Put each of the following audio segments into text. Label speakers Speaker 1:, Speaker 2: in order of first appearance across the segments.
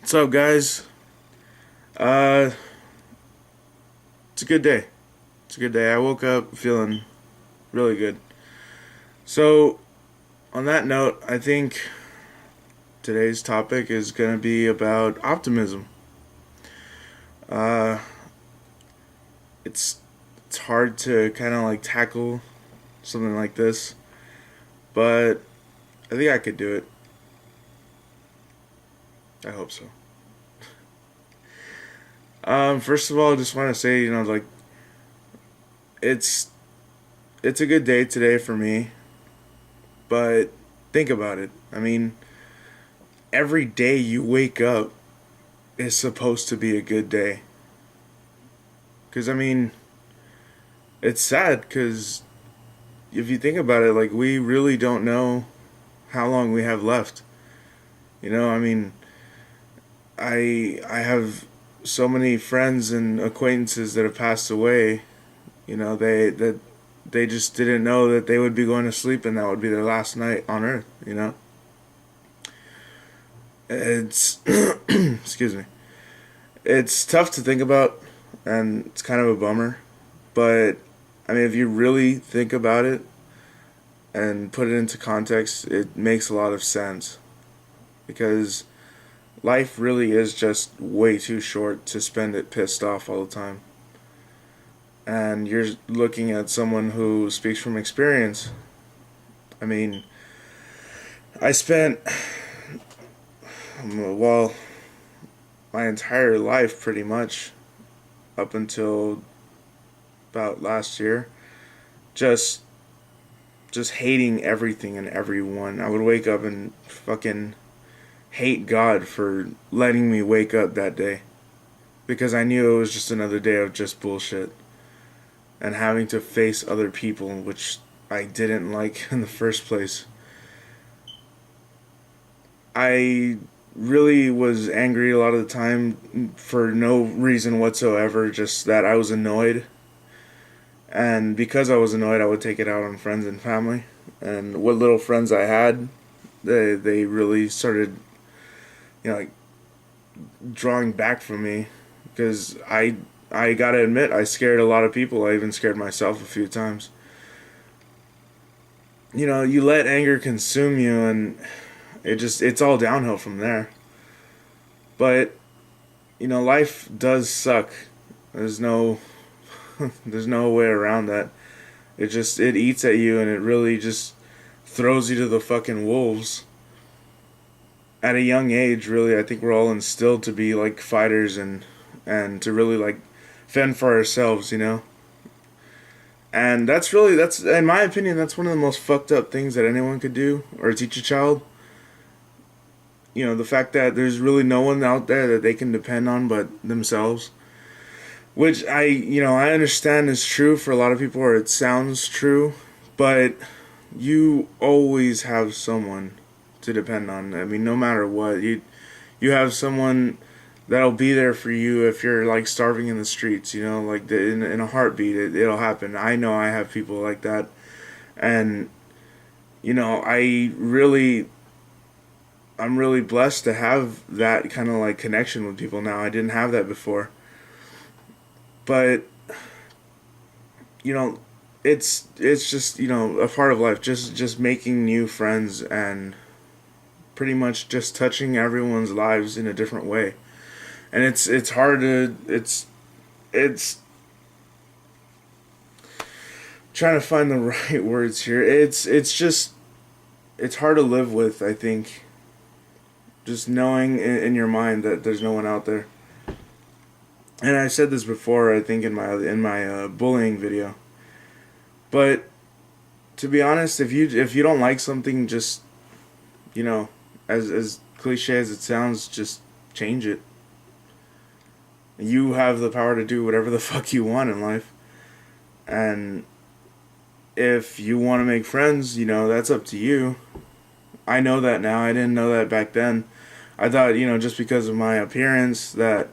Speaker 1: What's up, guys? Uh, it's a good day. It's a good day. I woke up feeling really good. So, on that note, I think today's topic is going to be about optimism. Uh, it's it's hard to kind of like tackle something like this, but I think I could do it. I hope so. First of all, I just want to say, like it's it's a good day today for me, but think about it. I mean, every day you wake up is supposed to be a good day. Cuz I mean, it's sad cuz if you think about it, like we really don't know how long we have left. I mean, I have so many friends and acquaintances that have passed away. They just didn't know that they would be going to sleep and that would be their last night on earth. It's excuse me. It's tough to think about and it's kind of a bummer, but I mean if you really think about it and put it into context, it makes a lot of sense because life really is just way too short to spend it pissed off all the time. And you're looking at someone who speaks from experience. I mean, I spent, well, my entire life pretty much up until about last year just just hating everything and everyone. I would wake up and fucking hate God for letting me wake up that day because I knew it was just another day of just bullshit and having to face other people, which I didn't like in the first place. I really was angry a lot of the time for no reason whatsoever, just that I was annoyed. And because I was annoyed, I would take it out on friends and family. And what little friends I had, they really started, like drawing back from me because I gotta admit I scared a lot of people. I even scared myself a few times. You let anger consume you and it's all downhill from there. But life does suck. There's no there's no way around that. It eats at you and it really just throws you to the fucking wolves. At a young age, really, I think we're all instilled to be like fighters and to really like fend for ourselves. And that's in my opinion that's one of the most fucked up things that anyone could do or teach a child. The fact that there's really no one out there that they can depend on but themselves. Which I understand is true for a lot of people, or it sounds true, but you always have someone to depend on. I mean, no matter what, you have someone that'll be there for you if you're like starving in the streets. Like in a heartbeat, it'll happen. I know I have people like that, and I'm really blessed to have that kind of like connection with people now. I didn't have that before. But it's just a part of life. Just making new friends and pretty much just touching everyone's lives in a different way. And it's hard to it's trying to find the right words here. It's hard to live with. I think just knowing in your mind that there's no one out there. And I said this before, I think in my bullying video. But to be honest, if you don't like something, just as cliche as it sounds, just change it. You have the power to do whatever the fuck you want in life. And if you want to make friends, that's up to you. I know that now. I didn't know that back then. I thought, just because of my appearance that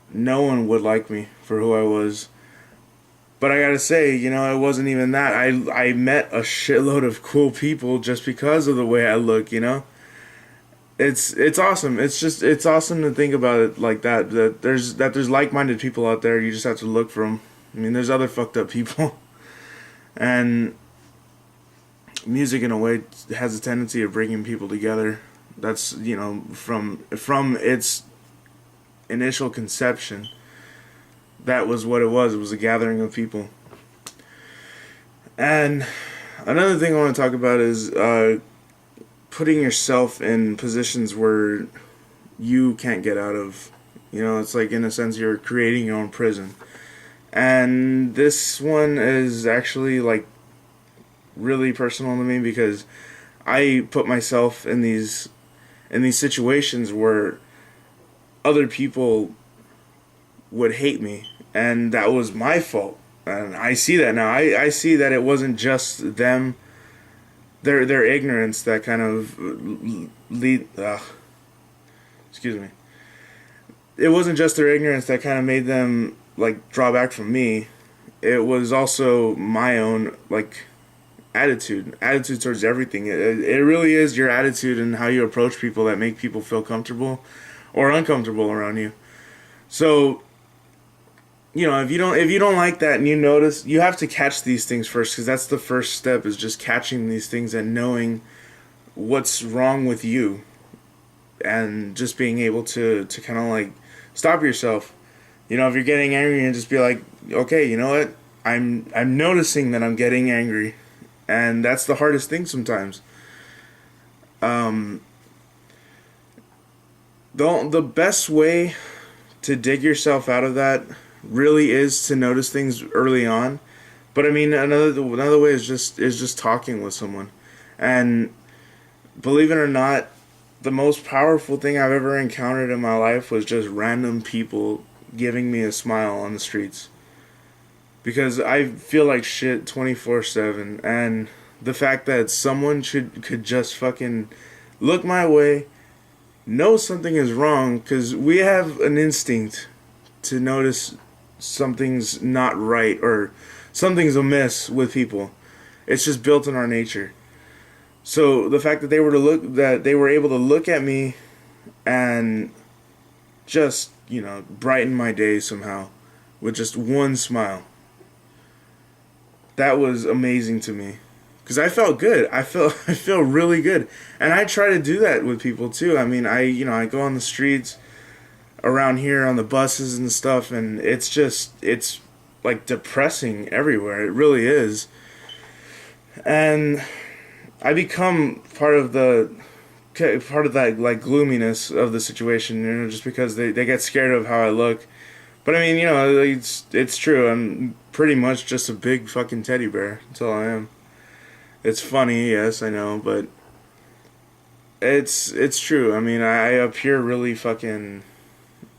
Speaker 1: no one would like me for who I was. But I gotta say, it wasn't even that. I met a shitload of cool people just because of the way I look. it's awesome. It's awesome to think about it like that. That there's like-minded people out there. You just have to look for them. I mean, there's other fucked up people, and music in a way has a tendency of bringing people together. That's from its initial conception. That was what it was. It was a gathering of people. And another thing I want to talk about is putting yourself in positions where you can't get out of. It's like, in a sense, you're creating your own prison. And this one is actually like really personal to me because I put myself in these situations where other people would hate me, and that was my fault. And I see that now. I see that it wasn't just them, their ignorance that kind of lead. Excuse me. It wasn't just their ignorance that kind of made them like draw back from me. It was also my own like attitude towards everything. It really is your attitude and how you approach people that make people feel comfortable or uncomfortable around you. So, if you don't like that and you notice, you have to catch these things first, because that's the first step, is just catching these things and knowing what's wrong with you, and just being able to kind of like stop yourself. If you're getting angry, and just be like, okay, you know what? I'm noticing that I'm getting angry, and that's the hardest thing sometimes. The best way to dig yourself out of that really is to notice things early on. But I mean, another way is just talking with someone. And believe it or not, the most powerful thing I've ever encountered in my life was just random people giving me a smile on the streets. Because I feel like shit 24/7, and the fact that someone could just fucking look my way, know something is wrong, because we have an instinct to notice something's not right or something's amiss with people. It's just built in our nature. So the fact that they were able to look at me and just, brighten my day somehow with just one smile, that was amazing to me. Because I felt good. I feel really good. And I try to do that with people too. I mean, I go on the streets around here on the buses and stuff, and it's like depressing everywhere. It really is. And I become part of that like gloominess of the situation, just because they get scared of how I look. But I mean, it's true. I'm pretty much just a big fucking teddy bear. That's all I am. It's funny, yes, I know, but it's true. I mean, I appear really fucking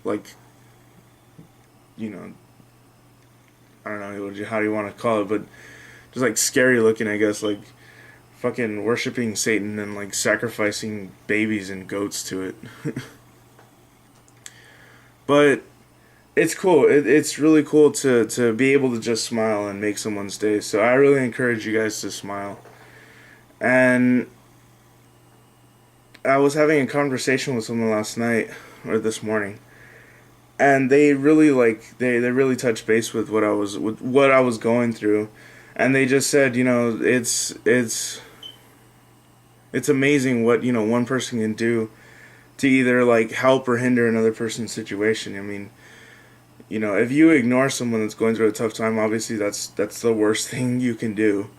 Speaker 1: like, I don't know how do you want to call it, but just like scary looking, I guess, like fucking worshiping Satan and like sacrificing babies and goats to it. But it's cool. It's really cool to be able to just smile and make someone's day. So I really encourage you guys to smile. And I was having a conversation with someone last night or this morning, and they really they really touched base with what I was going through, and they just said, it's amazing what one person can do to either like help or hinder another person's situation. I mean, if you ignore someone that's going through a tough time, obviously that's the worst thing you can do.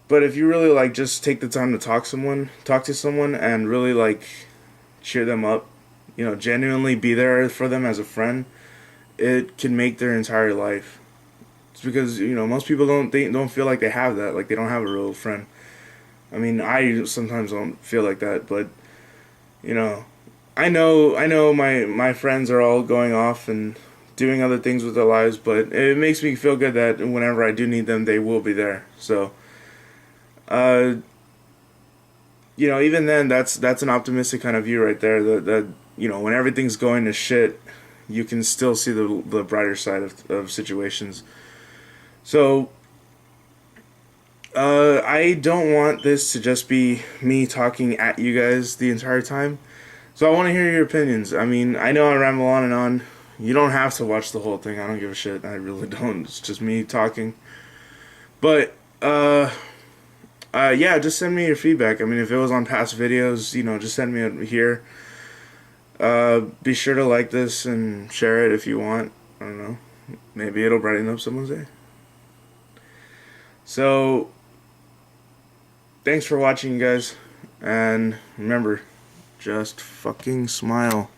Speaker 1: But if you really like just take the time to talk to someone and really like cheer them up, genuinely be there for them as a friend, it can make their entire life. It's because most people don't feel like they have that, like they don't have a real friend. I mean, I sometimes don't feel like that, but I know my friends are all going off and doing other things with their lives, but it makes me feel good that whenever I do need them, they will be there. So, even then, that's an optimistic kind of view right there. That when everything's going to shit, you can still see the brighter side of situations. So, I don't want this to just be me talking at you guys the entire time. So I want to hear your opinions. I mean, I know I ramble on and on. You don't have to watch the whole thing. I don't give a shit. I really don't. It's just me talking. But, yeah, just send me your feedback. I mean, if it was on past videos, just send me it here. Be sure to like this and share it if you want. I don't know. Maybe it'll brighten up someone's day. So, thanks for watching, guys. And remember, just fucking smile.